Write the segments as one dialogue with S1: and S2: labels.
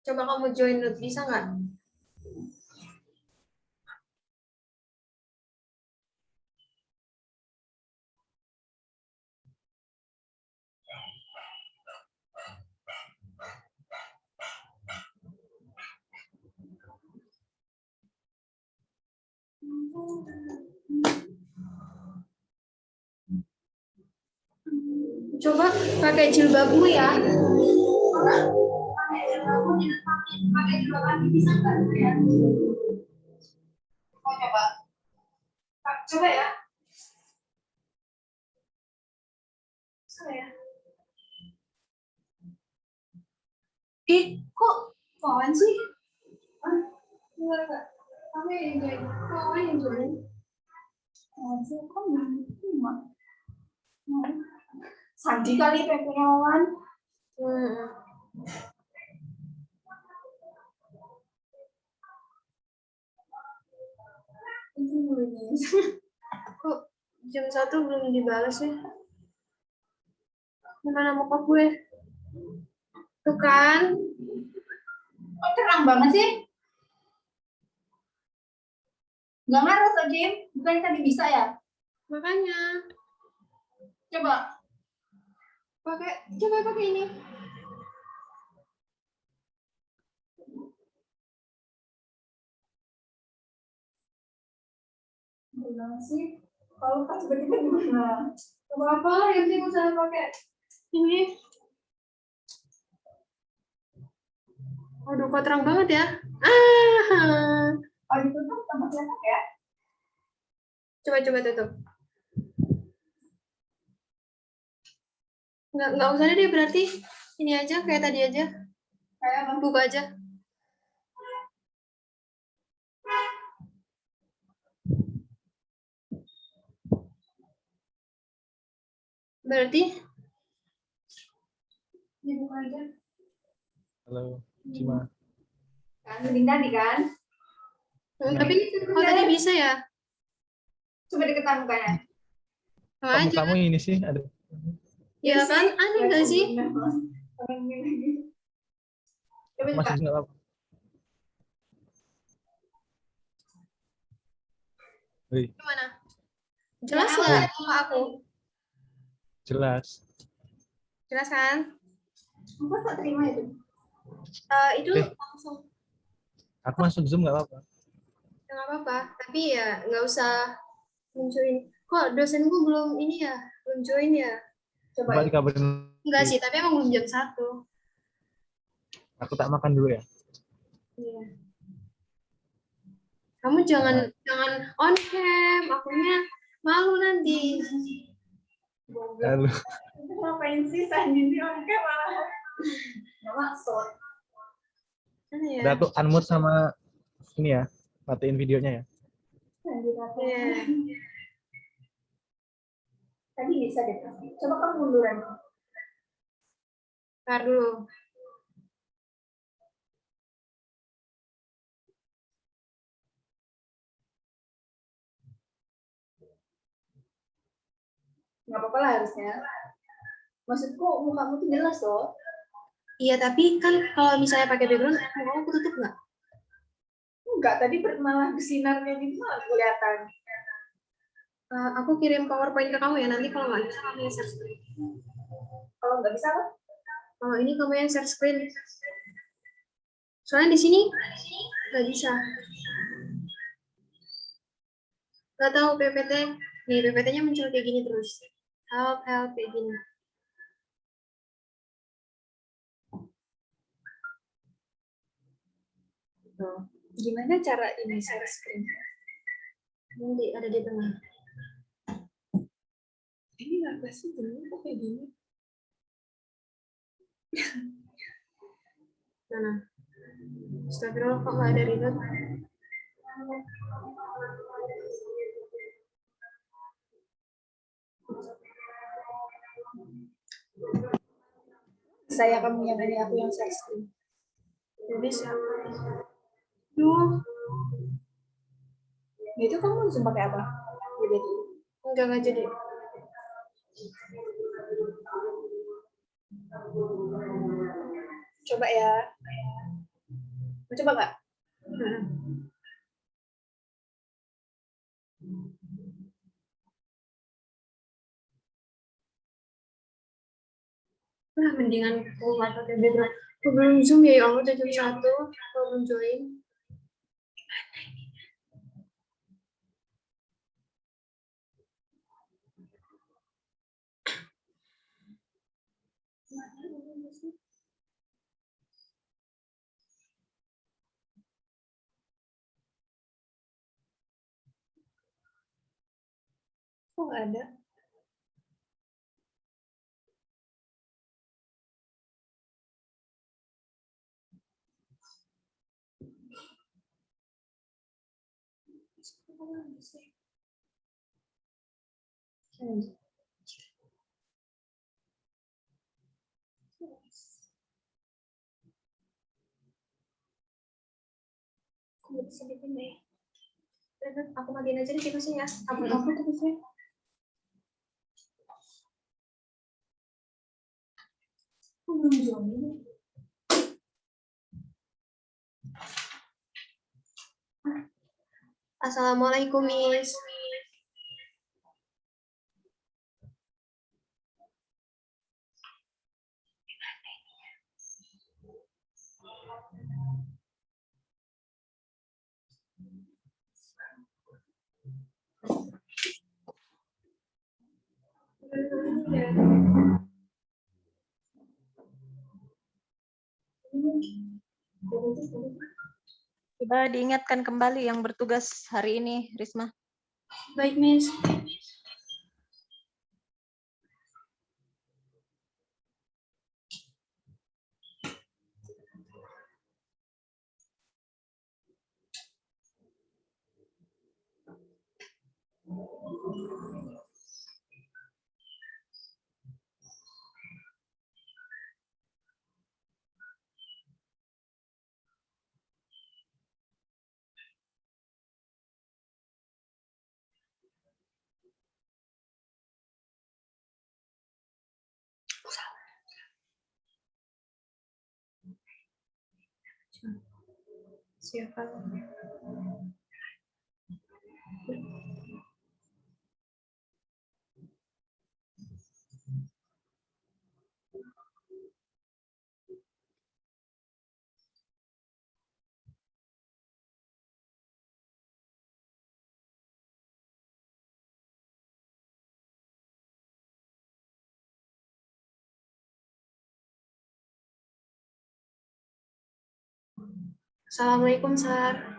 S1: Coba kamu join Note, bisa nggak? Coba pakai jilbabmu ya. Pakai jilbab bisa nggak? Oh, coba. Coba ya. Coba ya. Kok kawan sih? Enggak. Kamu yang join. Kawan yang join. Kawan sih, kok cuma. Sandi kali punya kawan. Kok jam 1 belum dibalas ya? Gimana muka gue? Tuh kan? Kok terang banget sih? Nggak ngaruh tuh, Jim. Bukan tadi bisa ya? Makanya. Coba. Coba pakai ini. Gimana sih? Kalau pas tiba-tiba gimana? Coba apa ya sih misalnya pakai ini? Waduh, kok terang banget ya? Oh, ditutup tambah kelihatan ya? Coba tutup. Nggak usah deh, berarti ini aja kayak tadi aja. Kayak apa? Buka aja. Berarti dibuka aja.
S2: Halo, Cima.
S1: Kan mending tadi kan? Tapi kok tadi bisa ya? Coba diketan mukanya.
S2: Kok kamu ini sih ada?
S1: Ya kan, aneh nggak sih?
S2: Masih nggak apa?
S1: Gimana? Jelas nggak sama aku?
S2: Jelas.
S1: Jelas kan? Apa tak terima itu? Itu langsung.
S2: Aku masuk Zoom nggak apa-apa.
S1: Nggak apa-apa, tapi ya nggak usah munculin. Kok dosenku belum ini ya? Belum join ya?
S2: Coba dikabarin.
S1: Enggak sih, tapi emang belum jam 1.
S2: Aku tak makan dulu ya.
S1: Iya. Kamu jangan on cam, akunya malu nanti.
S2: Halo.
S1: Ngapain sih Sandi di on cam malah? Nggak maksud.
S2: Udah tuh unmute sama ini ya, matiin videonya ya.
S1: Iya. Tadi bisa deh. Coba kamu munduran. Ntar dulu. Nggak apa-apa lah harusnya. Maksudku mukamu tuh jelas loh. Iya, tapi kan kalau misalnya pakai background, mukamu aku tutup nggak? Enggak, tadi malah bersinarnya gitu malah kelihatan. Aku kirim PowerPoint ke kamu ya, nanti kalau nggak bisa kamu yang share screen. Kalau nggak bisa apa? Kalau ini kamu yang share screen. Soalnya di sini nggak bisa. Nggak tahu PPT. Nih, PPT-nya muncul kayak gini terus. Help kayak gini. Tuh. Gimana cara ini share screen? Nanti ada di tengah. Ini nggak pasti bener kok kayak gini. Mana? Astagfirullah, kok nggak ada ribet? Saya kamu yang ini, aku yang share screen. Bisa. Duh. Itu kamu langsung pakai apa? Jadi. Enggak jadi. Coba ya. Coba nggak? Nah, mendingan aku nggak pakai background. Aku belum zoom ya Allah, udah jam 1. Aku belum join. Kok nggak ada? Aku mau disedihin deh. Aku matiin aja deh kipas-nya ya. Apa kipas-nya? Aku belum join. Assalamualaikum, Miss.
S3: Coba diingatkan kembali yang bertugas hari ini, Risma.
S1: Baik, Miss. Siapa? Assalamualaikum, Sar.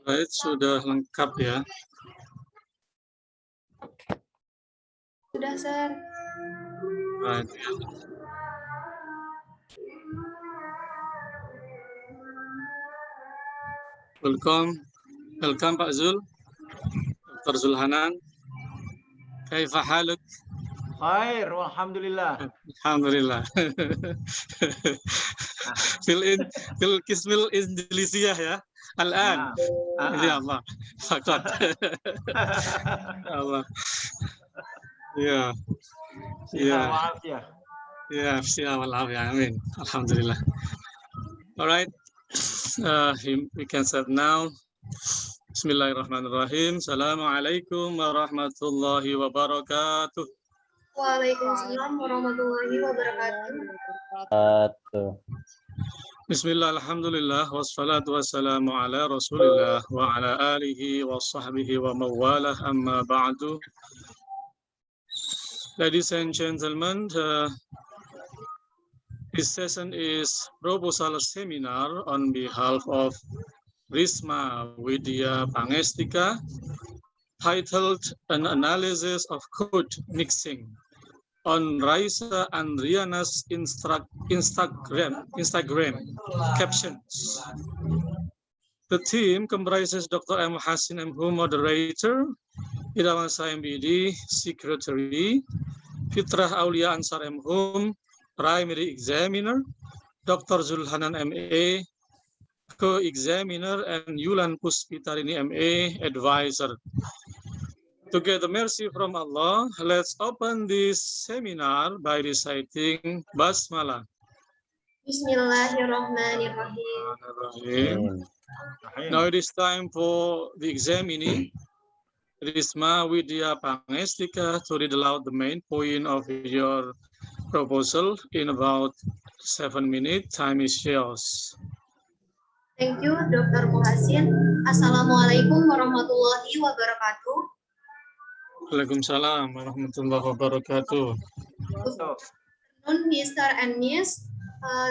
S4: Baik, sudah lengkap ya.
S1: Sudah, Sir.
S4: Right. Welcome Pak Zul, Dr. Zulhanan. Kaifa haluk?
S5: Khair, alhamdulillah.
S4: Alhamdulillah. fil kismil Indonesia ya. Al-an. Ya Allah. Fakat. Ya Allah. Ya. Ya.
S5: Ya.
S4: Ya, siap ya. Amin. Alhamdulillah. All right. We can start now. Bismillahirrahmanirrahim. Assalamualaikum warahmatullahi wabarakatuh.
S1: Waalaikumsalam warahmatullahi wabarakatuh.
S4: Bismillah, alhamdulillah, wassalatu wassalamu ala rasulillah wa ala alihi wa sahbihi wa mawalah amma ba'du. Ladies and gentlemen, this session is proposal seminar on behalf of Risma Widya Pangestika, titled An Analysis of Code Mixing on Raisa Andriana's Instagram captions. The team comprises Dr. M. Hasin M.Hu, moderator, Irawasa MBD, secretary, Fitrah Aulia Ansar M.Hu, primary examiner, Dr. Zulhanan M.A., co-examiner, and Yulan Puspitarini M.A., advisor. To get the mercy from Allah, let's open this seminar by reciting Basmalah.
S1: Bismillahirrahmanirrahim.
S4: Now it is time for the examinee, Risma Widya Pangestika, to read aloud the main point of your proposal in about 7 minutes. Time is yours.
S1: Thank you, Dr. Muhasin. Assalamualaikum warahmatullahi wabarakatuh.
S4: Waalaikumsalam warahmatullahi wabarakatuh.
S1: Mr. and Miss,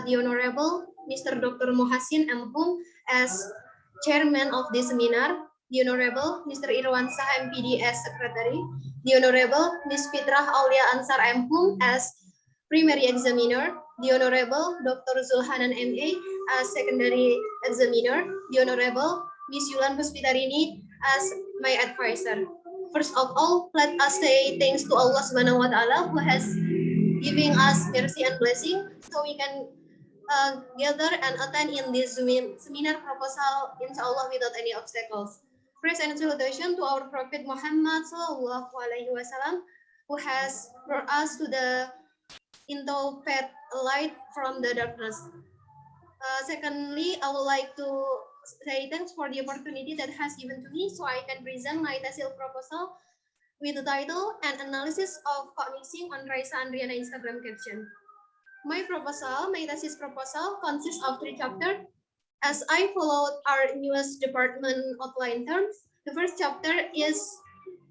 S1: the Honorable Mr. Dr. Muhasin M.Hum as Chairman of this seminar, the Honorable Mr. Irwan Shah MPD as Secretary, the Honorable Ms. Fitrah Aulia Ansar M.Hum as Primary Examiner, the Honorable Dr. Zulhanan M.A. as Secondary Examiner, the Honorable Ms. Yulan Puspitarini as my advisor. First of all, let us say thanks to Allah Subhanahu wa Ta'ala who has giving us mercy and blessing so we can gather and attend in this seminar proposal, inshallah, without any obstacles. Praise and salutation to our Prophet Muhammad Sallallahu Alaihi Wasallam, who has brought us to the into path light from the darkness. Secondly, I would like to say thanks for the opportunity that has given to me so I can present my TESIL proposal with the title An Analysis of Code Mixing on Raisa Andriana Instagram Caption. My thesis proposal consists of 3 chapters. As I followed our newest department outline terms, the first chapter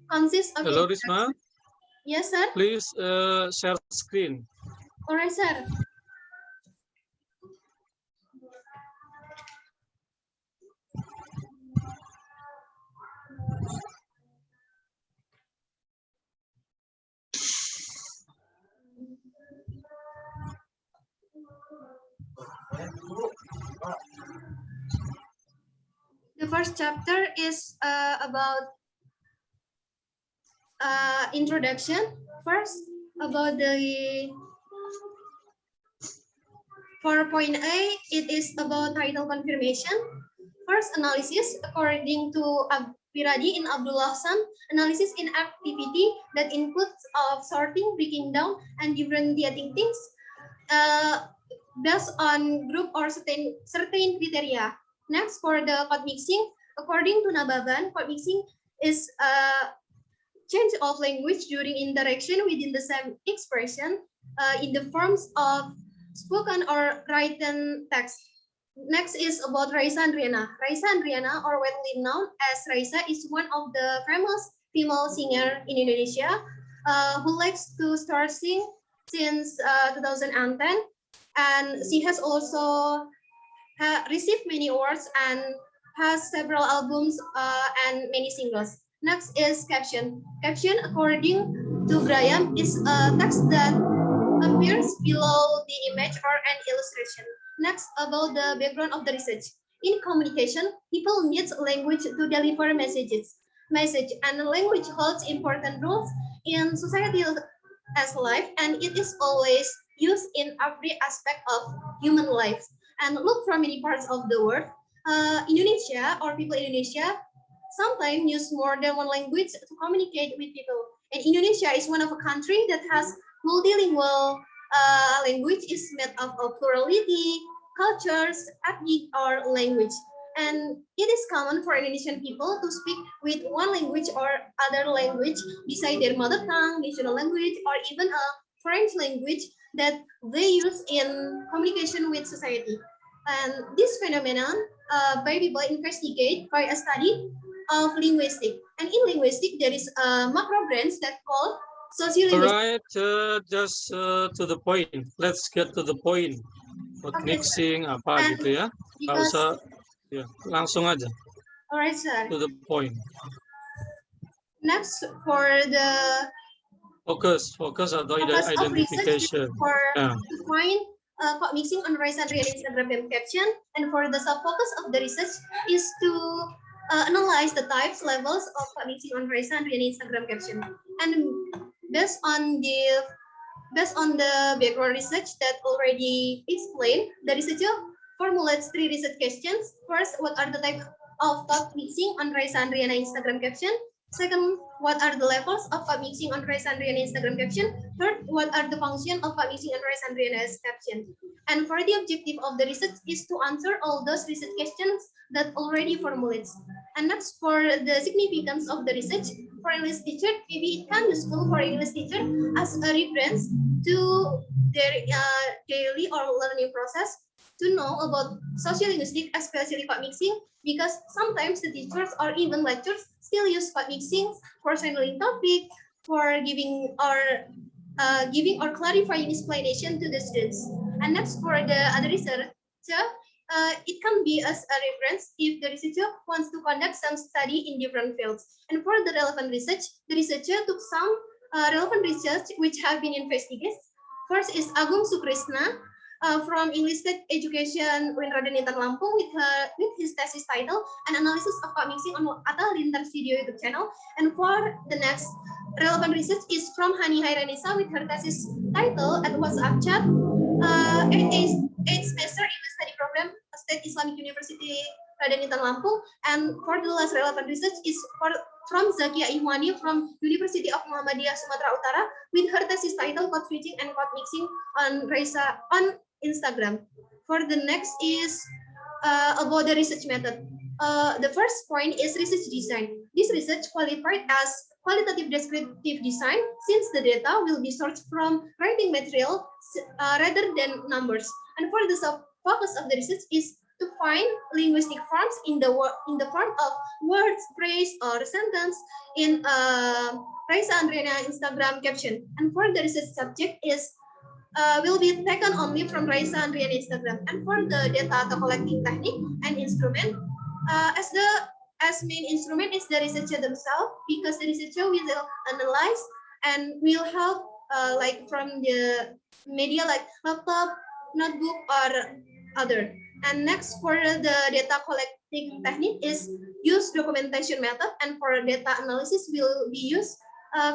S1: consists of...
S4: Hello, Risma.
S1: Yes, sir.
S4: Please share screen.
S1: All right, sir. The first chapter is about introduction. First, about the 4.A, it is about title confirmation. First, analysis according to Wiradi in Abdullah San, analysis in activity that includes of sorting, breaking down, and differentiating things based on group or certain criteria. Next, for the code mixing, according to Nababan, code mixing is a change of language during interaction within the same expression in the forms of spoken or written text. Next is about Raisa Andriana. Raisa Andriana, or widely known as Raisa, is one of the famous female singer in Indonesia who likes to start sing since 2010, and she has also received many awards and has several albums and many singles. Next is caption. Caption, according to Graham, is a text that appears below the image or an illustration. Next, about the background of the research. In communication, people need language to deliver messages. And language holds important roles in society as life, and it is always used in every aspect of human life. And look from many parts of the world, Indonesia or people in Indonesia sometimes use more than one language to communicate with people. And Indonesia is one of a country that has multilingual language is made up of plurality, cultures, ethnic, or language. And it is common for Indonesian people to speak with one language or other language beside their mother tongue, national language, or even a French language that they use in communication with society. And this phenomenon by people investigate by a study of linguistics. And in linguistics, there is a macro branch that called sociolinguistics.
S4: Alright, just to the point. Let's get to the point. What mixing apa
S1: And
S4: gitu ya? Nggak usah, ya langsung aja.
S1: Alright, sir.
S4: To the point.
S1: Next, for the
S4: Focus atau identification.
S1: To find code mixing on Raisa Andriana Instagram caption, and for the sub-focus of the research is to analyze the types, levels of code mixing on Raisa Andriana Instagram caption. And based on the background research that already explained, the researcher formulates 3 research questions. First, what are the types of code mixing on Raisa Andriana Instagram caption? Second, what are the levels of code mixing on Raisa Andriana Instagram caption? Third, what are the functions of code mixing on Raisa Andriana's caption? And for the objective of the research is to answer all those research questions that already formulates. And next, for the significance of the research, for English teacher, maybe it can be useful for English teacher as a reference to their daily or learning process to know about sociolinguistics, especially code mixing, because sometimes the teachers or even lecturers still use code mixing for signaling topic, for giving or clarifying explanation to the students. And next, for the other researcher, it can be as a reference if the researcher wants to conduct some study in different fields. And for the relevant research, the researcher took some relevant research which have been investigated. First is Agung Sukrisna from English State Education Winraden Intan Lampung with his thesis title An Analysis of Code Mixing on Atta Lintar's video YouTube channel. And for the next relevant research is from Hani Hairanisa with her thesis title at WhatsApp chat 8 semester English study program State Islamic University Raden Intan Lampung. And for the last relevant research is from Zakia Ihwani from University of Muhammadiyah Sumatera Utara with her thesis title Code Switching and Code Mixing on Instagram. For the next is about the research method. The first point is research design. This research qualified as qualitative descriptive design since the data will be sourced from writing material rather than numbers. And for the focus of the research is to find linguistic forms in the form of words, phrase, or sentence in Raisa Andriana Instagram caption. And for the research subject is will be taken only from Raisa Andriana Instagram. And for the data collecting technique and instrument, as main instrument is the researcher themselves, because the researcher will analyze and will help like from the media like laptop, notebook, or other. And next, for the data collecting technique is use documentation method, and for data analysis will be used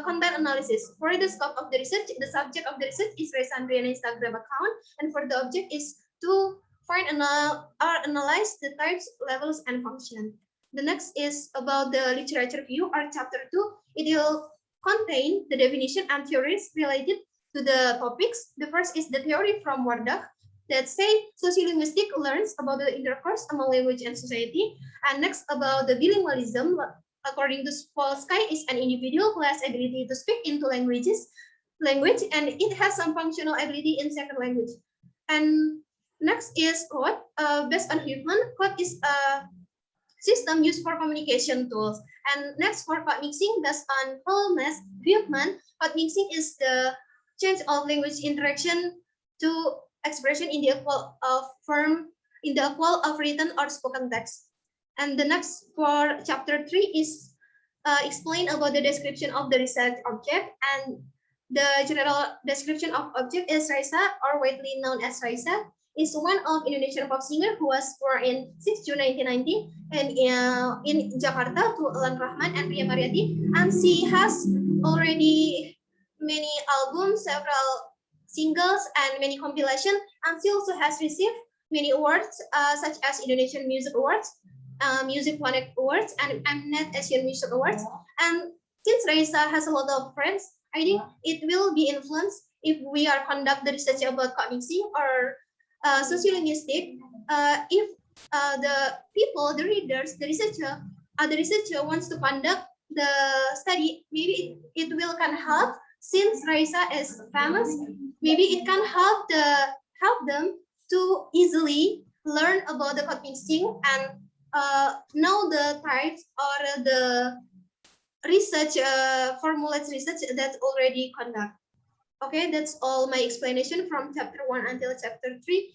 S1: content analysis. For the scope of the research, the subject of the research is Raisa Andriana Instagram account, and for the object is to find or analyze the types, levels, and function. The next is about the literature review or chapter 2. It will contain the definition and theories related to the topics. The first is the theory from Wardak that say sociolinguistic learns about the intercourse among language and society. And next about the bilingualism, according to Polsky, is an individual who has ability to speak into language, and it has some functional ability in second language. And next is code. Based on Huffman, code is a system used for communication tools. And next, for code mixing, based on Holmes, Huffman, code mixing is the change of language interaction to expression in the equal of form in the equal of written or spoken text. And the next for chapter 3 is explain about the description of the research object, and the general description of object is Raisa, or widely known as Raisa, is one of Indonesian pop singer who was born in 6 June 1990 and in Jakarta to Alan Rahman and Ria Mariati, and she has already many albums, several singles, and many compilations, and she also has received many awards such as Indonesian Music Awards, Music Planet Awards, and Mnet Asian Music Awards. And since Raisa has a lot of friends, I think it will be influenced if we are conduct the research about cognition or sociolinguistic. If the people, the readers, the researcher wants to conduct the study, maybe it will can help. Since Raisa is famous, maybe it can help them to easily learn about the cognition and know the types or the research formulates research that's already conducted. Okay, that's all my explanation from chapter 1 until chapter 3.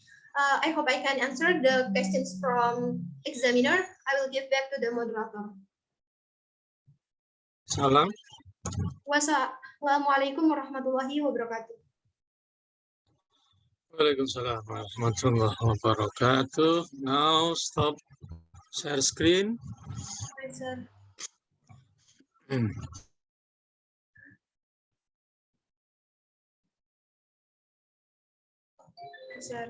S1: I hope I can answer the questions from examiner. I will give back to the moderator.
S4: Salam.
S1: Wassalamualaikum warahmatullahi wabarakatuh.
S4: Waalaikumsalam warahmatullahi wabarakatuh. Now stop share screen.
S1: Right, sir. Sir.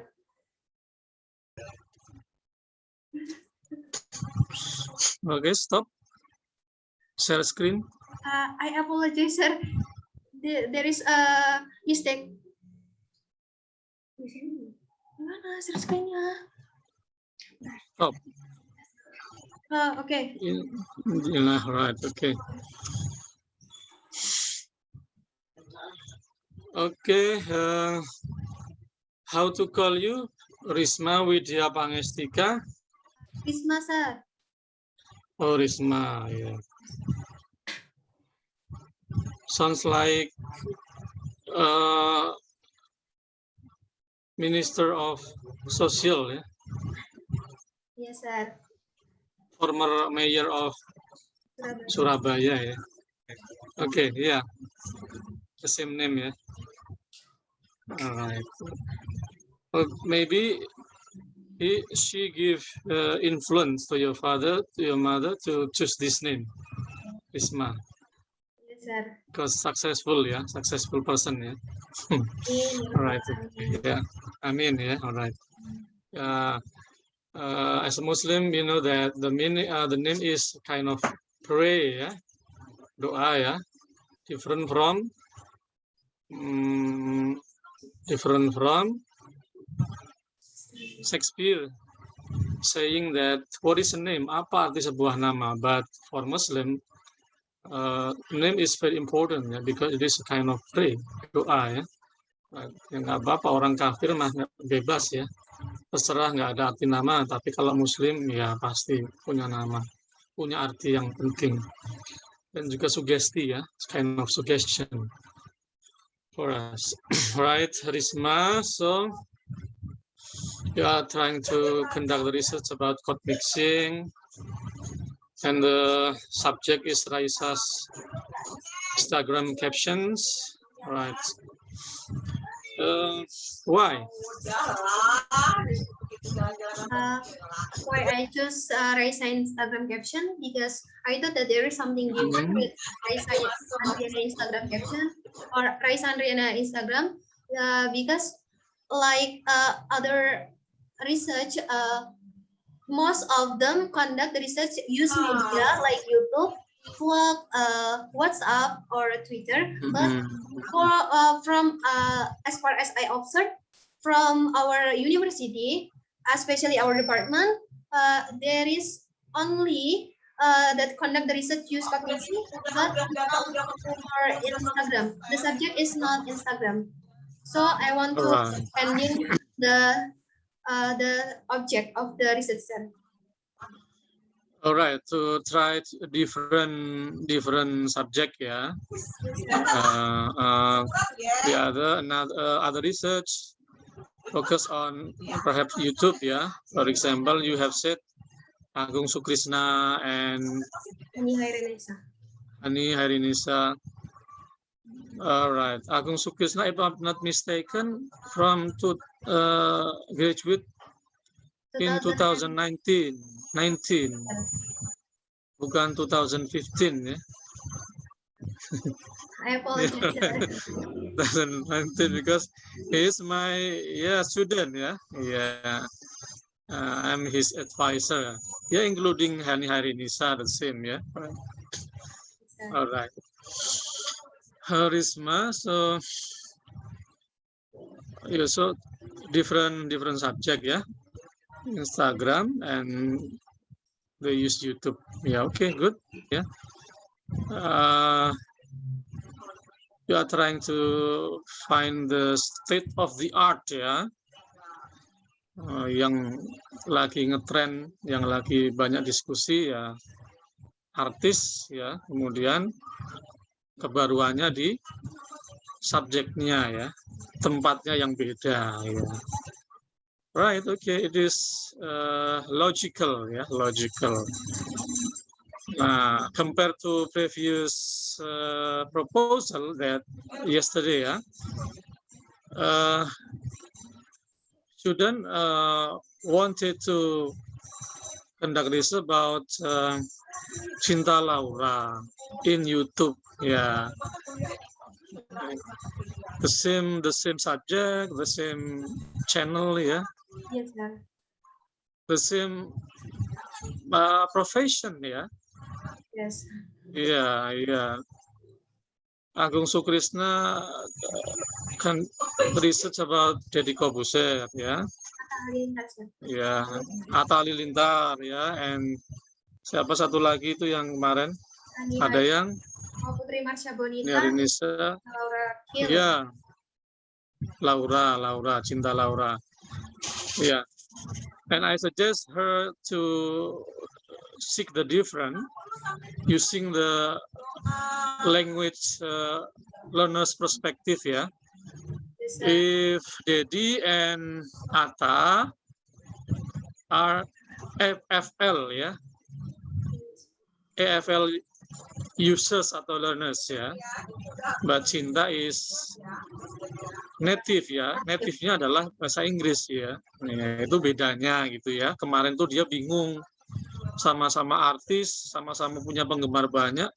S4: Okay, stop share screen.
S1: I apologize, sir. There is a mistake. Mana share screen-nya?
S4: Stop.
S1: Okay.
S4: Yeah, right. Okay. Okay. How to call you? Risma Widya Pangestika.
S1: Risma, sir.
S4: Oh, Risma. Yeah. Sounds like Minister of Social, yeah?
S1: Yes, sir.
S4: Former mayor of Surabaya, yeah. Okay, yeah. The same name, yeah. All right. Well, maybe she give influence to your father, to your mother to choose this name, Risma.
S1: Yes, sir.
S4: Because successful, yeah, successful person, yeah. All right, yeah. I mean, yeah. All right. As a Muslim, you know that the meaning, the name is kind of pray, yeah, doa, yeah, different from Shakespeare saying that what is a name? Apa arti sebuah nama? But for Muslim, name is very important, ya, because it is a kind of pray, doa, ya. Ya nggak apa-apa, orang kafir mah bebas, ya, terserah, nggak ada arti nama. Tapi kalau Muslim ya pasti punya nama, punya arti yang penting, dan juga sugesti, ya, kind of suggestion for us. Right, Risma, so you are trying to conduct the research about code mixing, and the subject is Raisa's Instagram captions, right? Why?
S1: Why I chose Raisa Instagram caption? Because I thought that there is something different with Raisa Andriana Instagram caption or Raisa Andriana Instagram, because like other research, most of them conduct the research use media like YouTube, vlog, WhatsApp, or Twitter. But from as far as I observed from our university, especially our department, there is only that conduct the research use cognition, but not for Instagram. The subject is not Instagram. So I want to expanding the object of the research center.
S4: All right, to try different subject, yeah. The other research focus on perhaps YouTube, yeah. For example, you have said Agung Sukrisna and
S1: Ani Hairinisa.
S4: Ani Hairinisa. All right. Agung Sukrisna, if I'm not mistaken, graduate in 2019. Bukan 2015 ya.
S1: I apologize.
S4: 2019 because he is my student ya. I'm his advisor. Including Hani Hairinisa the same ya. All right. Harisma, so different subject ya. Instagram and they use YouTube. Okay, good. You are trying to find the state of the art ya. Yang lagi ngetrend, yang lagi banyak diskusi ya artis ya, kemudian kebaruannya di subjeknya ya, tempatnya yang beda ya. Right, okay, it is logical ya, logical. Nah, compared to previous proposal that yesterday ya, student wanted to conduct this about Cinta Laura in YouTube. Yeah, the same subject, the same channel, yeah.
S1: Yes, sir.
S4: The same profession, yeah.
S1: Yes.
S4: Yeah. Agung Sukrisna can research about Deddy Corbuzier, ya. Ya, Atta Halilintar, ya, and siapa satu lagi itu yang kemarin? Ada yang
S1: Putri Marsha Bonita,
S4: Hairinisa,
S1: Laura Kiel.
S4: ya, Laura, Cinta Laura, ya. And I suggest her to seek the different using the language learners perspective, ya. If Deddy and Atta are AFL, ya, AFL users atau learners, ya, but Cinta is native, ya, native-nya adalah bahasa Inggris, ya. Nah, itu bedanya gitu ya. Kemarin tuh dia bingung, sama-sama artis, sama-sama punya penggemar banyak.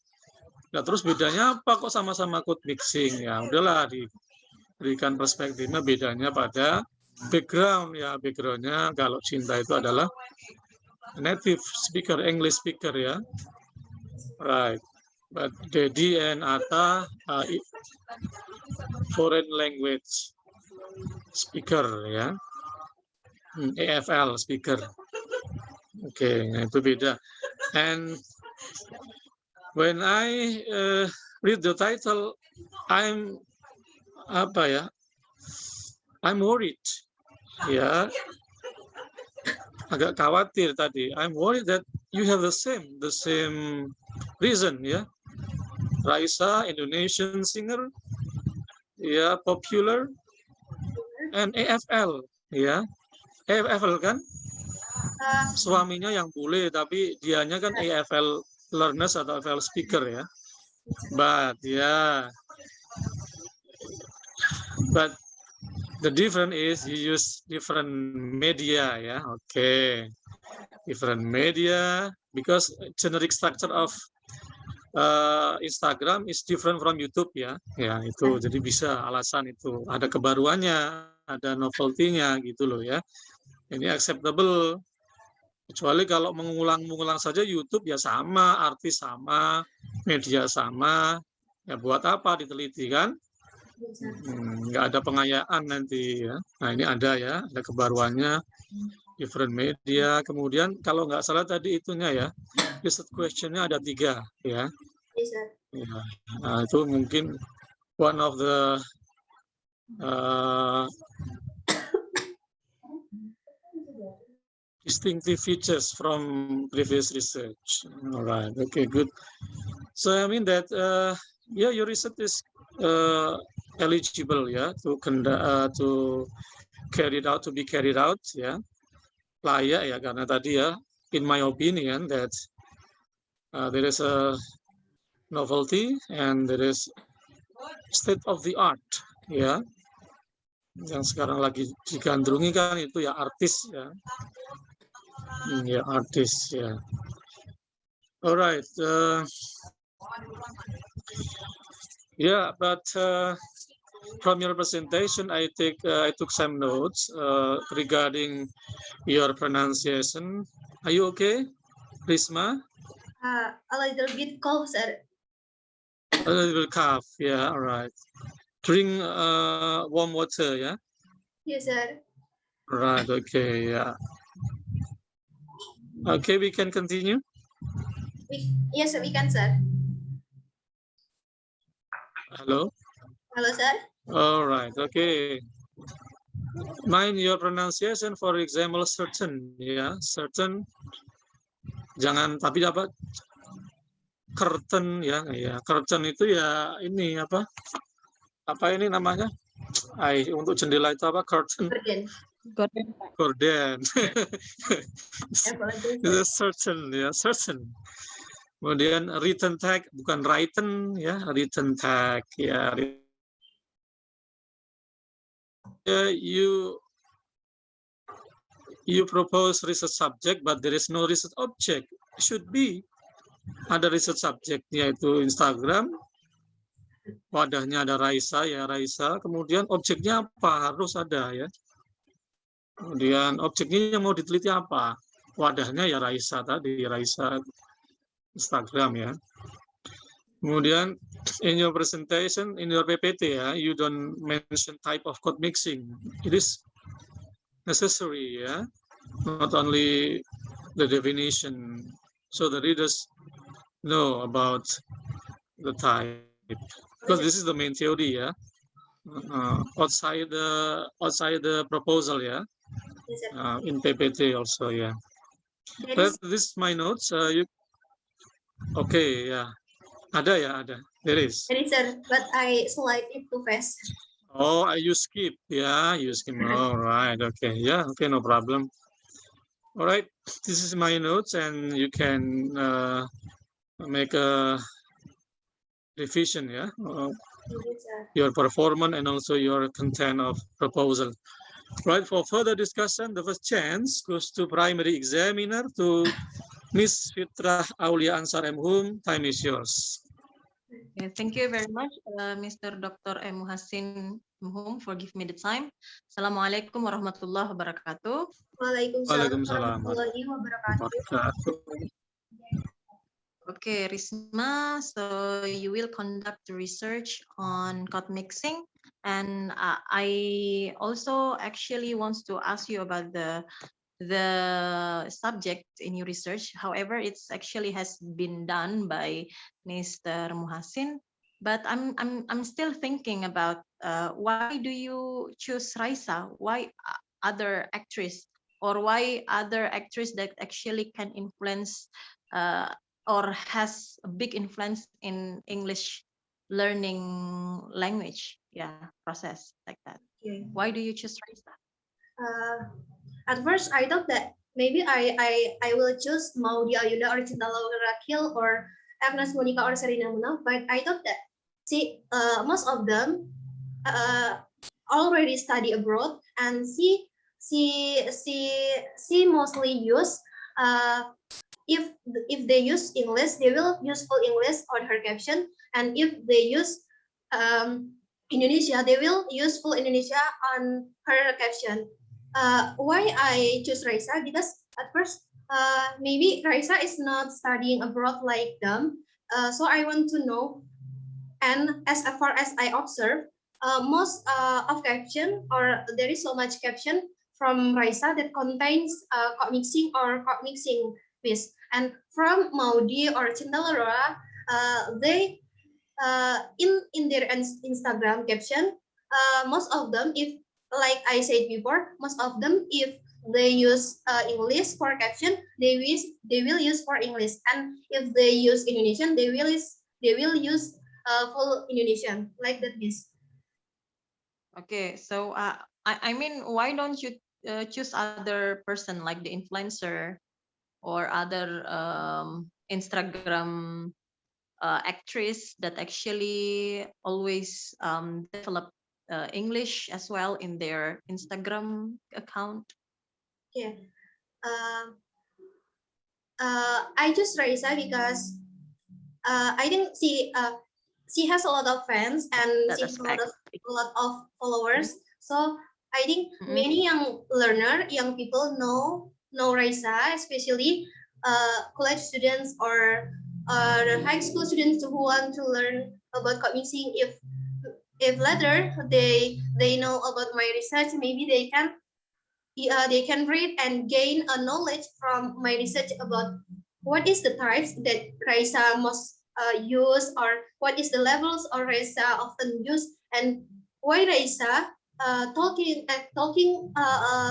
S4: Nah, terus bedanya apa kok sama-sama code mixing? Ya, udahlah diberikan perspektifnya, bedanya pada background, ya. Backgroundnya kalau Cinta itu adalah native speaker, English speaker, ya. Right. But Deddy and Atta foreign language speaker, ya. AFL speaker. Oke, nah itu beda. And when I read the title, I'm worried, ya, agak khawatir tadi. I'm worried that you have the same reason, ya. Raisa, Indonesian singer, ya, popular, and AFL, ya. AFL kan? Suaminya yang bule, tapi dianya kan AFL learners atau AFL speaker, ya. But the difference is you use different media, ya. Okay, different media because generic structure of Instagram is different from YouTube, ya. Ya, itu jadi bisa alasan itu ada kebaruannya, ada novelty-nya gitu loh, ya. Ini acceptable. Kecuali kalau mengulang saja YouTube ya sama, artis sama, media sama, ya buat apa diteliti kan? Nggak ada pengayaan nanti, ya. Nah ini ada, ya, ada kebaruannya, different media. Kemudian kalau nggak salah tadi itunya, ya, listed question-nya ada 3, ya. Ya. Nah, itu mungkin one of the distinctive features from previous research. All right. Okay. Good. So I mean that your research is eligible, ya, to be carried out, ya, layak, ya, karena tadi, ya, in my opinion, that there is a novelty and there is state of the art, ya. Yang sekarang lagi digandrungi kan itu ya artis, ya. Ya artis, ya. Alright. Yeah, but from your presentation, I took some notes regarding your pronunciation. Are you okay, Risma?
S1: A little bit cough, sir.
S4: A little cough. Yeah, all right. Drink warm water. Yeah.
S1: Yes, sir.
S4: Right. Okay. Yeah. Okay, we can continue.
S1: Yes, we can, sir.
S4: Hello.
S1: Hello, sir.
S4: All right. Okay. Mind your pronunciation. For example, certain. Ya, certain. Jangan tapi apa? Curtain ya, ya. Curtain itu ya ini apa? Apa ini namanya? Untuk jendela itu apa? Curtain. Gorden. Itu certain ya, certain. Kemudian written tag bukan written ya, written tag ya. You propose research subject, but there is no research object. Should be ada research subject, yaitu Instagram. Wadahnya ada Raisa ya, Raisa. Kemudian objeknya apa? Harus ada ya. Kemudian objeknya yang mau diteliti apa? Wadahnya ya Raisa tadi, Raisa Instagram ya. Kemudian in your presentation, in your PPT ya, you don't mention type of code mixing. It is necessary ya, not only the definition, so the readers know about the type, because this is the main theory ya. Outside the proposal ya, in PPT also ya. But this is my notes. Okay ya, ada ya, ada. There is.
S1: There is, sir, but I slide it too fast.
S4: Oh, you skip, yeah, you skip. All right, okay, yeah, okay, no problem. All right, this is my notes, and you can make a revision, yeah, your performance and also your content of proposal. Right, for further discussion, the first chance goes to primary examiner, to Miss Fitrah Aulia Ansar M.Hum. Time is yours.
S3: Okay, thank you very much, Mr. Dr. M. Muhassin M.Hum, for giving me the time. Assalamualaikum warahmatullahi wabarakatuh.
S1: Waalaikumsalam warahmatullahi wabarakatuh.
S3: Okay, Risma, so you will conduct the research on code mixing, and I also actually want to ask you about the subject in your research. However, it's actually has been done by Mr. Muhassin, but I'm still thinking about why do you choose Raisa? Why other actress, or why other actress that actually can influence or has a big influence in English learning language, process like that.
S1: Okay.
S3: Why do you choose Raisa?
S1: At first, I thought that maybe I will choose Maudy Ayunda or Cinta Laura Rakil or Agnes Monica or Serena Munaf, but I thought that most of them already study abroad, and she mostly use if they use English, they will use full English on her caption, and if they use Indonesia, they will use full Indonesia on her caption. Why I choose Raisa? Because at first, maybe Raisa is not studying abroad like them, so I want to know. And as far as I observe, most of caption, or there is so much caption from Raisa that contains code mixing or code mixing piece. And from Maudy or Cinta Laura, they in their Instagram caption, most of them, if like I said before, most of them, if they use English for caption, they will use for English, and if they use Indonesian, they will use full Indonesian, like that. Miss.
S3: Okay, so I mean, why don't you choose other person like the influencer or other Instagram actress that actually always develop English as well in their Instagram account?
S1: Yeah. I choose Raisa because I think she has a lot of fans and
S3: That
S1: she has
S3: aspect.
S1: a lot of followers. So I think
S3: Mhm.
S1: many young people know Raisa, especially college students or high school students who want to learn about code mixing. If later they know about my research, maybe they can read and gain a knowledge from my research about what is the types that Raisa must use, or what is the levels of Raisa often use, and why Raisa talking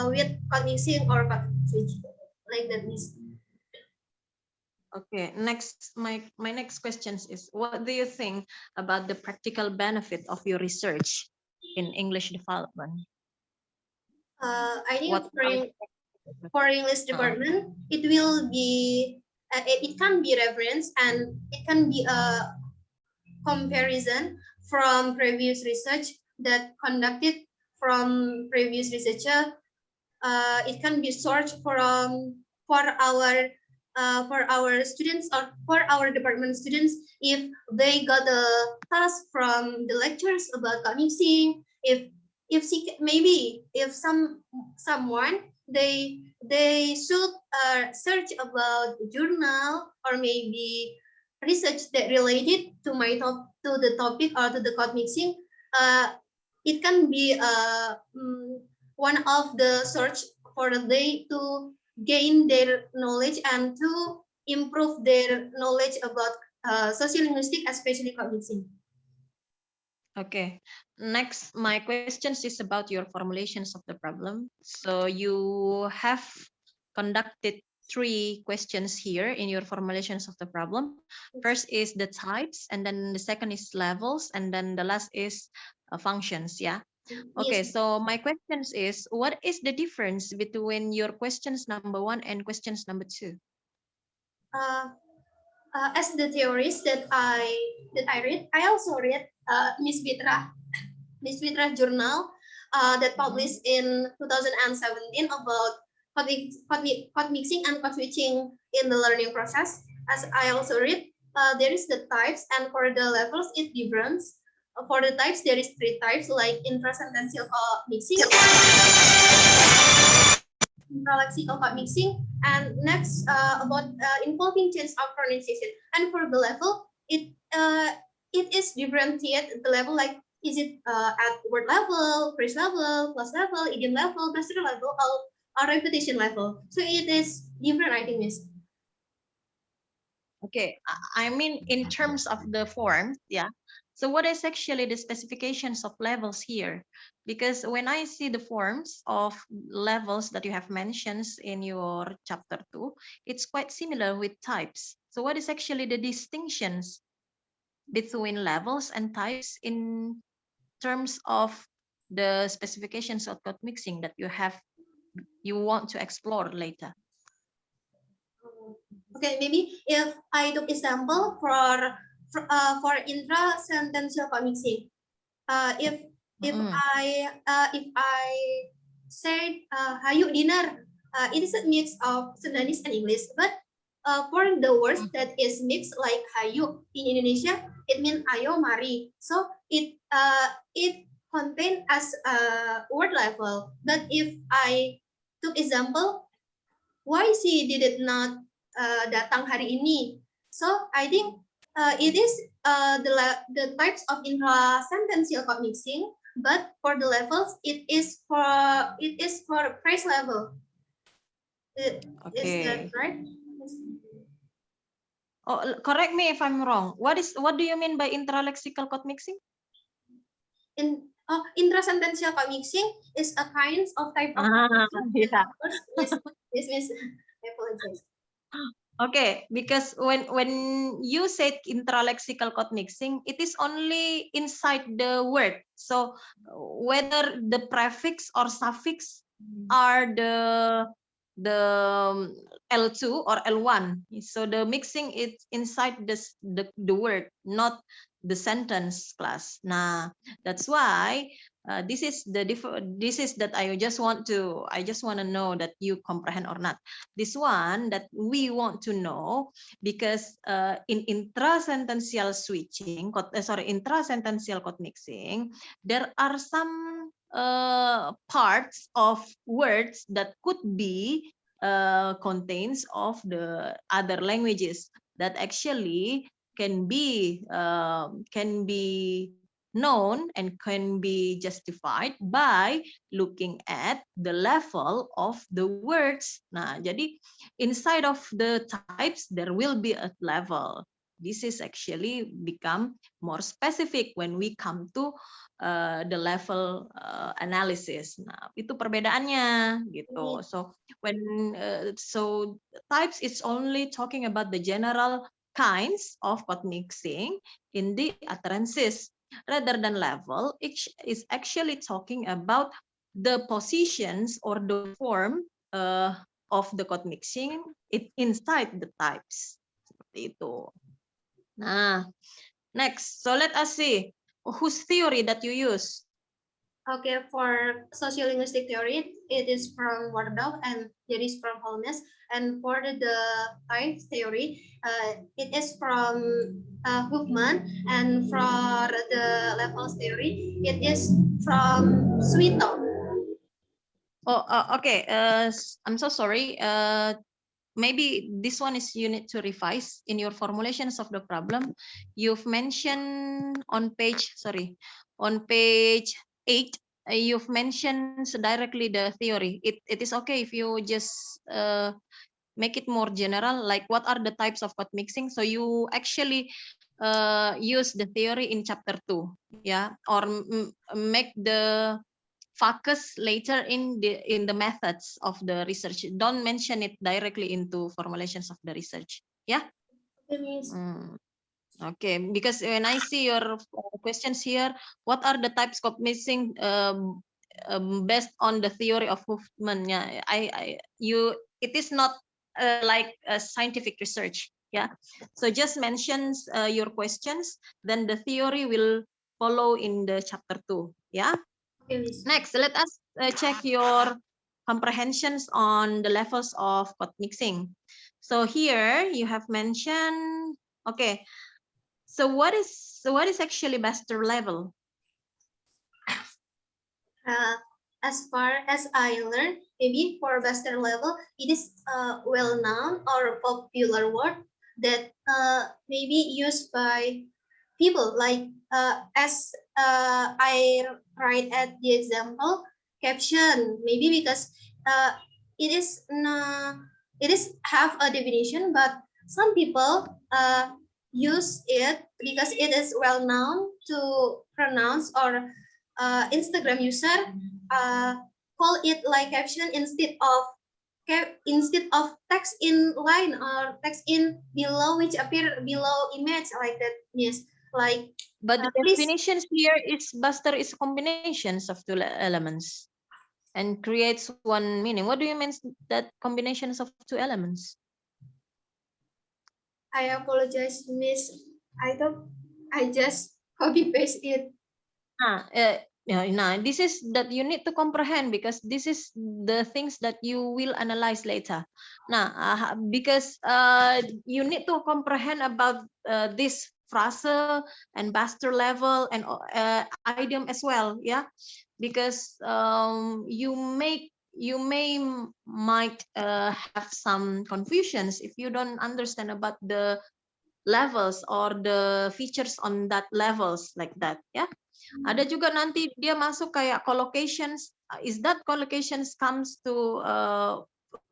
S1: with code mixing or code switch like that.
S3: Okay, next, my next question is, what do you think about the practical benefit of your research in English development?
S1: I think
S3: What
S1: for English department, it will be it can be reference and it can be a comparison from previous research that conducted from previous researcher. It can be searched from for our students or for our department students if they got a task from the lectures about code mixing. Maybe if someone they should search about journal or maybe research that related to to the topic or to the code mixing. It can be one of the search for they to gain their knowledge and to improve their knowledge about sociolinguistic, especially code mixing.
S3: Okay, next, my questions is about your formulations of the problem. So you have conducted 3 questions here in your formulations of the problem. First is the types, and then the second is levels, and then the last is functions, yeah? Okay,
S1: Yes.
S3: so my questions is, what is the difference between your questions number 1 and questions number 2?
S1: As the theories that I read, I also read Miss Vitra journal that published in 2017 about code mixing and code switching in the learning process. As I also read, there is the types, and for the levels it difference. For the types, there is 3 types like intrasentential code mixing, intralexical code mixing, and next about involving change of pronunciation. And for the level, it is differentiated the level, like is it at word level, phrase level, class level, idiom level, gesture level, or repetition level. So it is different, I think, Miss.
S3: Okay, I mean in terms of the forms, yeah. So what is actually the specifications of levels here? Because when I see the forms of levels that you have mentioned in your chapter 2, it's quite similar with types. So what is actually the distinctions between levels and types in terms of the specifications of code mixing that you want to explore later?
S1: Okay, maybe if I took example for intrasentential code mixing, if I said hayu dinner, it is a mix of Sundanese and English, but for the words that is mixed like hayu in Indonesia, it means ayo mari. So it contained as a word level. But if I took example, why she did not datang hari ini? So I think it is the types of intrasentential code mixing, but for the levels, it is for phrase level.
S3: Okay.
S1: Is that right?
S3: Oh, correct me if I'm wrong. What do you mean by intralexical code mixing?
S1: Intrasentential code mixing is a kind of type of
S3: yeah.
S1: Yes, I apologize.
S3: Okay, because when you said intralexical code mixing, it is only inside the word. So whether the prefix or suffix are the L2 or L1. So the mixing is inside the word, not the sentence class. Nah, that's why this is that I just want to know that you comprehend or not. This one that we want to know because in intrasentential switching, intrasentential code mixing, there are some parts of words that could be contains of the other languages that actually can be known and can be justified by looking at the level of the words. Nah, jadi inside of the types there will be a level. This is actually become more specific when we come to the level analysis. Nah, itu perbedaannya gitu. So when so types it's only talking about the general kinds of code mixing in the utterances, rather than level it is actually talking about the positions or the form of the code mixing inside the types. Seperti itu. Nah, next, so let us see whose theory that you use.
S1: Okay, for sociolinguistic theory, it is from Wardau and it is from Holmes. And for the type theory, it is from Huffman. And for the levels theory, it is from Sweeto.
S3: Oh, okay. I'm so sorry. Maybe this one is you need to revise in your formulations of the problem. You've mentioned on page 8, you've mentioned directly the theory. It is okay if you just make it more general, like what are the types of code mixing. So you actually use the theory in chapter 2, yeah, or make the focus later in the methods of the research. Don't mention it directly into formulations of the research. Yeah. Okay, because when I see your questions here, what are the types of mixing based on the theory of Huffman? Yeah, it is not like a scientific research. Yeah, so just mentions your questions, then the theory will follow in the chapter 2. Yeah. Next, let us check your comprehensions on the levels of code mixing. So here you have mentioned, okay. So what is actually Buster level?
S1: As far as I learned, maybe for Buster level, it is a well-known or popular word that maybe used by people, like as I write at the example caption, maybe because it is have a definition, but some people use it because it is well known to pronounce, or Instagram user call it like caption instead of text in line or text in below, which appear below image, like that. Yes, like.
S3: But the definitions here is Buster is combinations of two elements and creates one meaning. What do you mean that combinations of two elements?
S1: I apologize, Miss. I thought I just copy paste it.
S3: Nah, this is that you need to comprehend, because this is the things that you will analyze later. Nah, because you need to comprehend about this phrase and Buster level and idiom as well, yeah, because you might have some confusions if you don't understand about the levels or the features on that levels, like that, ya. Ada juga nanti dia masuk kayak collocations. Is that collocations comes to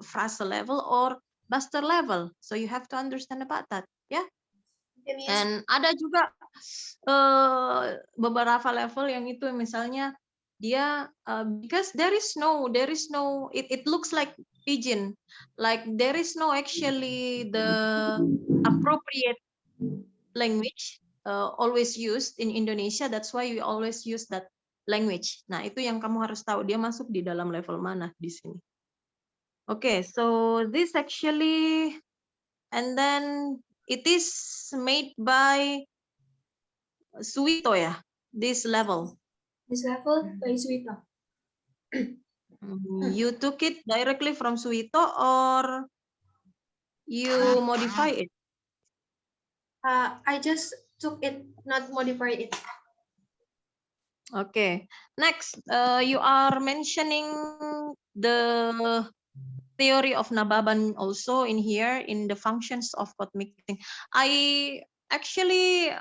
S3: phrase level or Buster level? So you have to understand about that, ya. And ada juga beberapa level yang itu misalnya dia because there is no it looks like pigeon, like there is no actually the appropriate language always used in Indonesia. That's why we always use that language. Nah, itu yang kamu harus tahu, dia masuk di dalam level mana di sini. Okay, so this actually, and then it is made by Suito, ya, this level.
S1: This level by Suito.
S3: You took it directly from Suito or you modify it?
S1: I just took it, not modified it.
S3: Okay, next, you are mentioning the theory of Nababan also in here in the functions of code mixing. I actually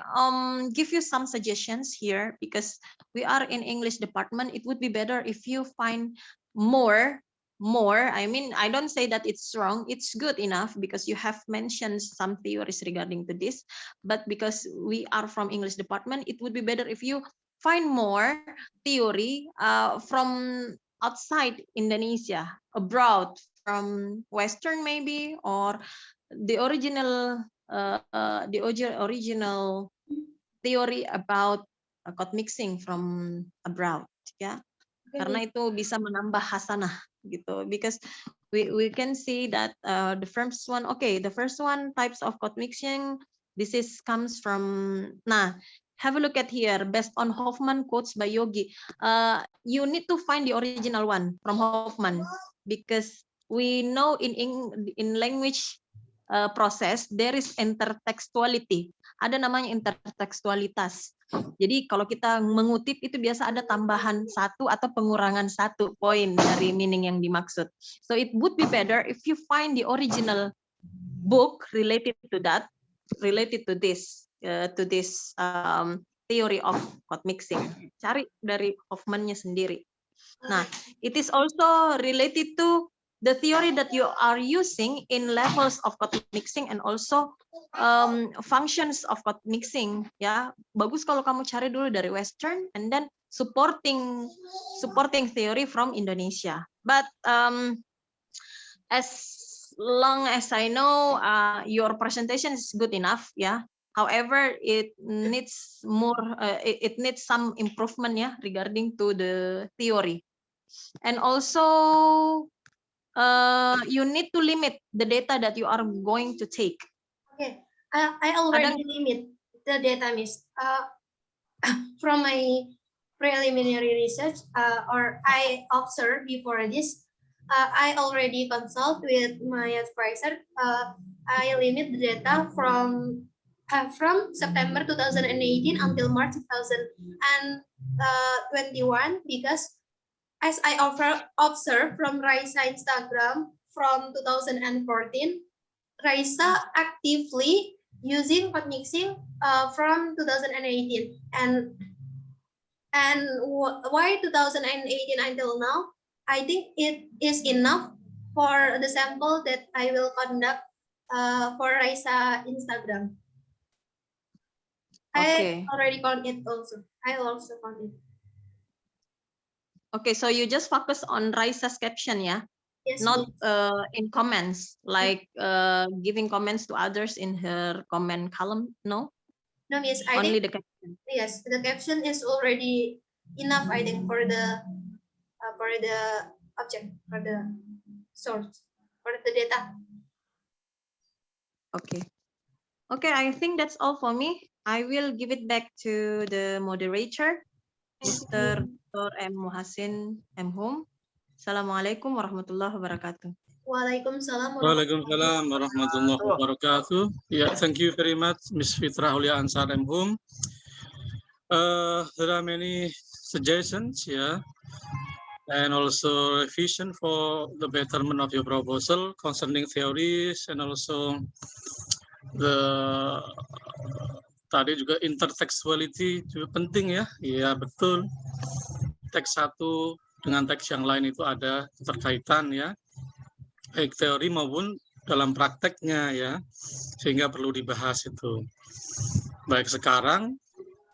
S3: give you some suggestions here because we are in English department. It would be better if you find more. I mean, I don't say that it's wrong. It's good enough because you have mentioned some theories regarding to this. But because we are from English department, it would be better if you find more theory from outside Indonesia, abroad, from Western maybe, or the original original theory about code mixing from abroad, ya. Karena itu bisa menambah hasanah gitu, because we can see that the first one types of code mixing, this is comes from, nah, have a look at here, based on Hoffman quotes by Yogi. You need to find the original one from Hoffman, because we know in language process there is intertextuality, ada namanya intertekstualitas. Jadi kalau kita mengutip itu biasa ada tambahan satu atau pengurangan satu poin dari meaning yang dimaksud. So it would be better if you find the original book related to that, related to this theory of code mixing. Cari dari Hoffman-nya sendiri. Nah, it is also related to the theory that you are using in levels of code mixing and also functions of code mixing, ya. Bagus kalau kamu cari dulu dari Western and then supporting theory from Indonesia. But as long as I know, your presentation is good enough, ya. However, it needs more, it needs some improvement, ya, regarding to the theory. And also, you need to limit the data that you are going to take.
S1: Okay, I already limit the data, Miss. From my preliminary research, or I observed before this, I already consult with my advisor. I limit the data from September 2018 until March 2021 because as I observed from Raisa Instagram from 2014, Raisa actively using code mixing from 2018, and why 2018 until now? I think it is enough for the sample that I will conduct for Raisa Instagram.
S3: Okay.
S1: I already count it also. I will also count it.
S3: Okay, so you just focus on Raisa's caption, yeah?
S1: Yes,
S3: not in comments, like giving comments to others in her comment column, no?
S1: No, yes, I
S3: Only
S1: think
S3: the caption.
S1: yes, the caption is already enough, I think, for the object, for the source, for the data.
S3: Okay. Okay, I think that's all for me. I will give it back to the moderator, Mr. Dr. M. Muhassin M. Hum. Assalamualaikum warahmatullahi wabarakatuh.
S1: Waalaikumsalam
S4: warahmatullahi wabarakatuh. Yeah, thank you very much, Ms. Fitra Aulia Ansar M. Hum. There are many suggestions, yeah, and also revision for the betterment of your proposal concerning theories, and also the tadi juga intertextuality juga penting, ya. Iya, betul. Teks satu dengan teks yang lain itu ada keterkaitan, ya, baik teori maupun dalam prakteknya, ya, sehingga perlu dibahas itu baik sekarang,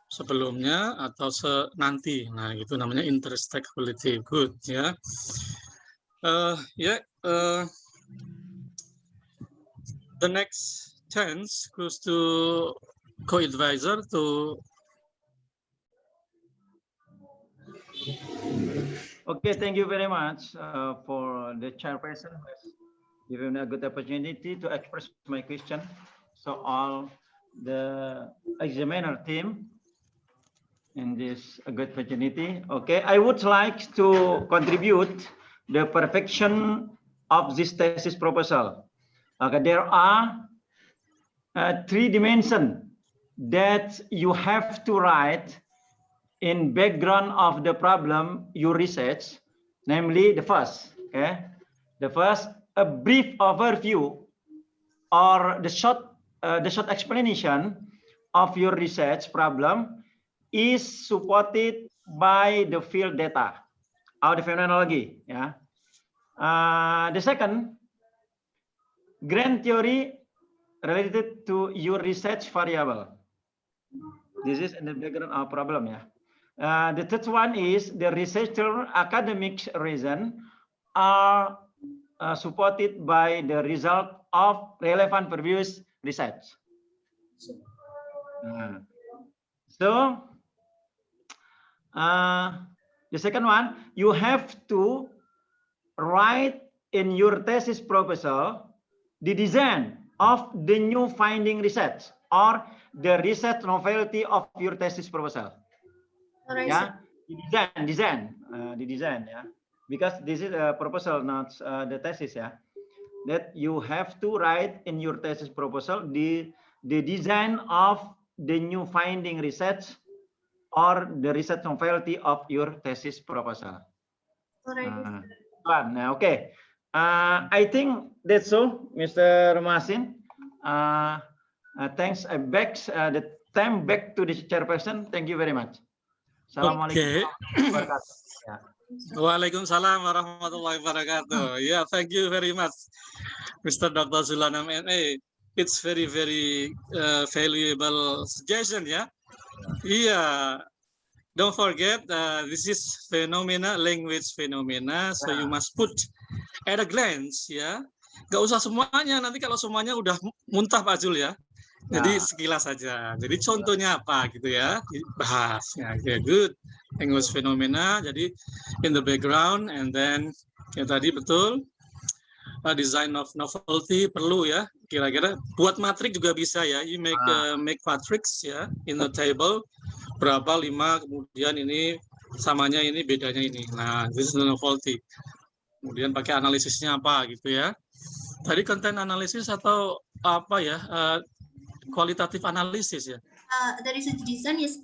S4: sebelumnya, atau nanti. Nah, itu namanya intertextuality. Good, ya. The next chance goes to co-advisor to
S5: Okay, thank you very much for the chairperson who has given a good opportunity to express my question. So all the examiner team in this good opportunity. Okay, I would like to contribute the perfection of this thesis proposal. Okay, there are 3 dimensions that you have to write in background of the problem you research, namely the first, okay, the first, a brief overview or the short explanation of your research problem is supported by the field data or the phenomenology. Yeah. The second, grand theory related to your research variable. This is in the background of problem. Yeah. The third one is the researcher academic reason are supported by the result of relevant previous research. So the second one, you have to write in your thesis proposal the design of the new finding research or the research novelty of your thesis proposal. Yeah, the design, yeah, because this is a proposal, not the thesis. Yeah, that you have to write in your thesis proposal the design of the new finding research or the research novelty of your thesis proposal. Okay, I think that's all, Mr. Muhsin. Thanks. The time back to the chairperson. Thank you very much.
S4: Okay. Waalaikumsalam warahmatullahi wabarakatuh. Yeah, thank you very much, Mr. Dr. Zulanam MA. It's very, very valuable suggestion. Yeah. Yeah. Don't forget, this is phenomena, language phenomena. So you must put at a glance, ya. Gak usah semuanya. Nanti kalau semuanya udah muntah Pak Jul ya. Jadi sekilas saja. Jadi contohnya apa gitu ya, bahas. Ya, good. Language phenomena. Jadi in the background, and then ya tadi betul. Design of novelty perlu ya. Kira-kira buat matrik juga bisa ya. You make matrix ya in the table. Berapa 5, kemudian ini samanya ini, bedanya ini. Nah, this is the novelty. Kemudian pakai analisisnya apa gitu ya. Tadi konten analisis atau apa ya, kualitatif analisis ya.
S1: The research design is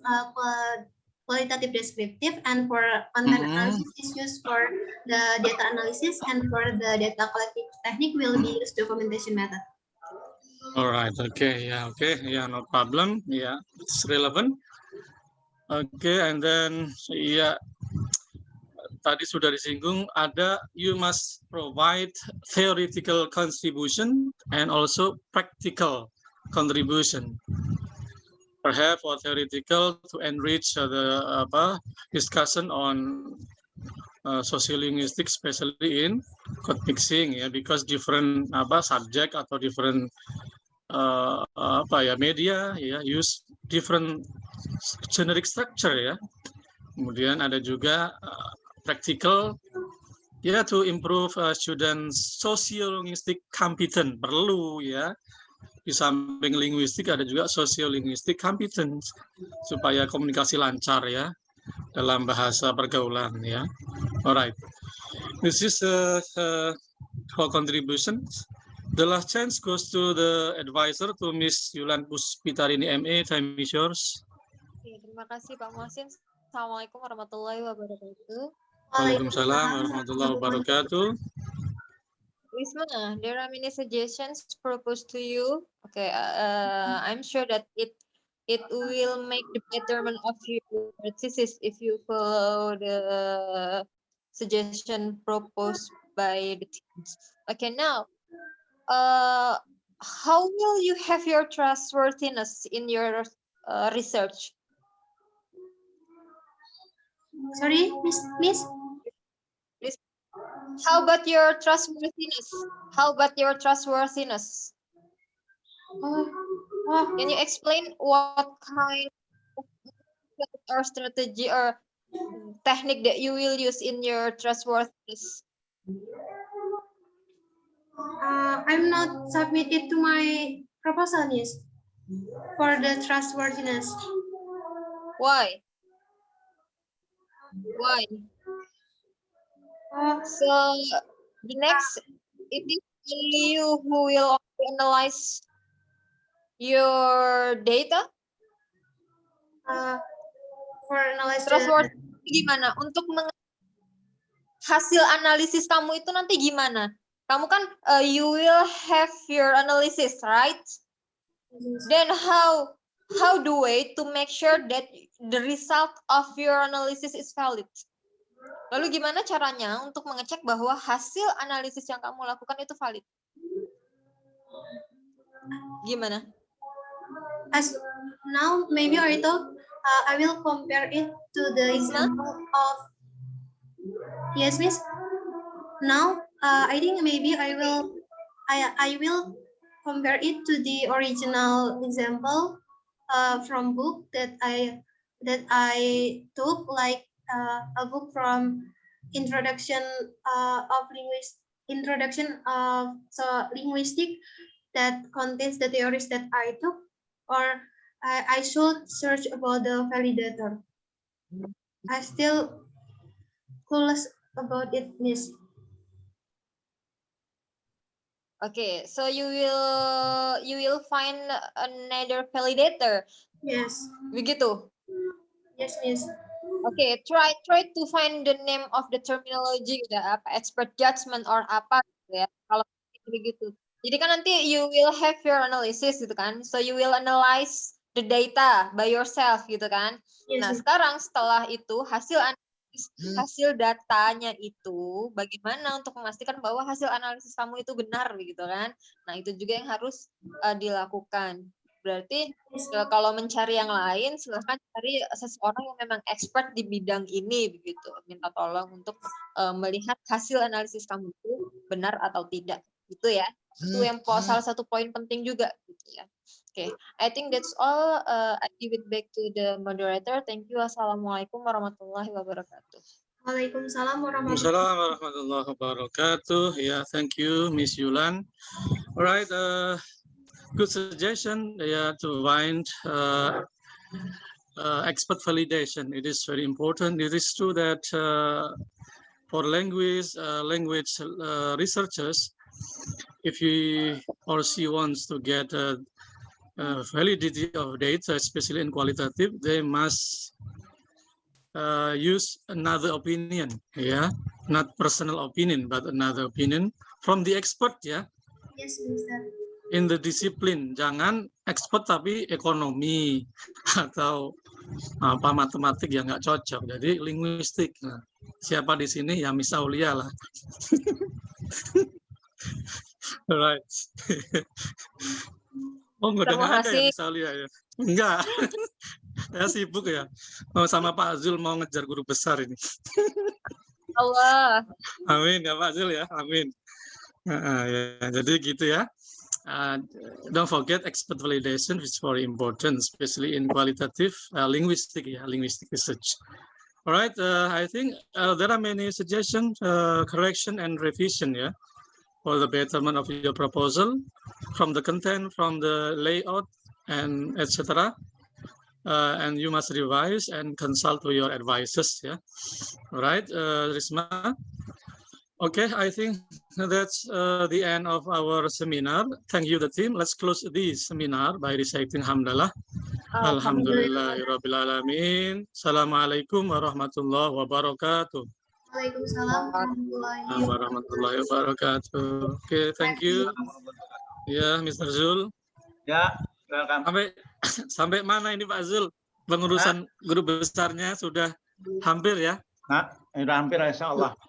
S1: qualitative descriptive, and for content analysis is used for the data analysis, and for the data collective technique will be used documentation method.
S4: Alright, okay, yeah, no problem. Yeah, it's relevant. Okay, and then ya tadi sudah disinggung ada you must provide theoretical contribution and also practical contribution. Perhaps for theoretical to enrich the discussion on sociolinguistic, especially in code mixing ya, because different subject atau different media ya use different generic structure ya. Kemudian ada juga practical ya, to improve students sociolinguistic competence, perlu ya. Di samping linguistik ada juga sociolinguistic competence supaya komunikasi lancar ya dalam bahasa pergaulan ya. Alright, this is for contributions. The last chance goes to the advisor, to Miss Yulan Puspitarini MA. Time is yours.
S6: Terima kasih Pak Muhsin. Assalamualaikum warahmatullahi wabarakatuh.
S4: Waalaikumsalam warahmatullahi wabarakatuh.
S6: Wisma, there are many suggestions proposed to you. Okay, I'm sure that it will make the betterment of your thesis if you follow the suggestion proposed by the teams. Okay, now, how will you have your trustworthiness in your research?
S1: Sorry, Miss.
S6: How about your trustworthiness? How about your trustworthiness? Can you explain what kind of strategy or technique that you will use in your trustworthiness?
S1: I'm not submitted to my proposal, Miss, for the trustworthiness.
S6: Why? Why? So the next, it is only you who will analyze your data.
S1: For analysis.
S6: Trustworthy gimana? Untuk hasil analisis kamu itu nanti gimana? Kamu kan you will have your analysis, right? Then how do we to make sure that the result of your analysis is valid? Lalu gimana caranya untuk mengecek bahwa hasil analisis yang kamu lakukan itu valid? Gimana?
S1: As now, maybe I thought I will compare it to the example of. Yes, Miss. Now, I think maybe I will compare it to the original example from book that I took, like a book from introduction of linguistic that contains the theories that I took, or I should search about the validator. I still clueless about it, Miss.
S6: Okay, so you will find another validator.
S1: Yes.
S6: Begitu.
S1: Yes, Miss.
S6: Okay, try to find the name of the terminology, apa expert judgment or apa gitu ya. Kalau begitu. Jadi kan nanti you will have your analysis gitu kan. So you will analyze the data by yourself gitu kan.
S1: Yes,
S6: Nah,
S1: Miss.
S6: sekarang setelah itu hasil datanya itu bagaimana untuk memastikan bahwa hasil analisis kamu itu benar gitu kan. Nah, itu juga yang harus dilakukan. Berarti kalau mencari yang lain silahkan cari seseorang yang memang expert di bidang ini begitu. Minta tolong untuk melihat hasil analisis kamu itu benar atau tidak. Itu ya. Itu yang salah satu poin penting juga gitu ya. Oke, I think that's all. I give it back to the moderator. Thank you. Assalamualaikum warahmatullahi wabarakatuh.
S1: Waalaikumsalam warahmatullahi
S4: Assalamualaikum warahmatullahi wabarakatuh. Yeah, thank you, Miss Yulan. All right, good suggestion. Yeah, to find expert validation. It is very important. It is true that for language researchers, if he or she wants to get validity of data, especially in qualitative, they must use another opinion, yeah, not personal opinion, but another opinion from the expert, ya.
S1: Yes, Mister.
S4: In the discipline, jangan expert tapi ekonomi atau apa matematik yang nggak cocok. Jadi linguistik. Nah, siapa di sini ya Miss Aulia lah. Right. Oh, udah nggak ada ya Miss Aulia ya? Enggak. Saya sibuk ya. Mau sama Pak Zul mau ngejar guru besar ini.
S6: Allah.
S4: Amin ya Pak Zul ya. Amin. Ya, jadi gitu ya. Don't forget expert validation, which is very important, especially in qualitative linguistic research. All right, I think there are many suggestions, correction and revision, yeah, for the betterment of your proposal, from the content, from the layout, and etc. And you must revise and consult with your advisors, yeah. All right, Risma. Okay, I think that's the end of our seminar. Thank you, the team. Let's close this seminar by reciting Hamdalah. Alhamdulillahirabbil alamin. Assalamualaikum warahmatullahi wabarakatuh.
S1: Waalaikumsalam
S4: warahmatullahi wabarakatuh. Okay, thank you. Ya, Mr. Zul.
S5: Ya, welcome.
S4: Sampai mana ini Pak Zul? Pengurusan guru besarnya sudah hampir ya?
S5: Nah, sudah hampir insya Allah.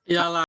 S4: Iyalah.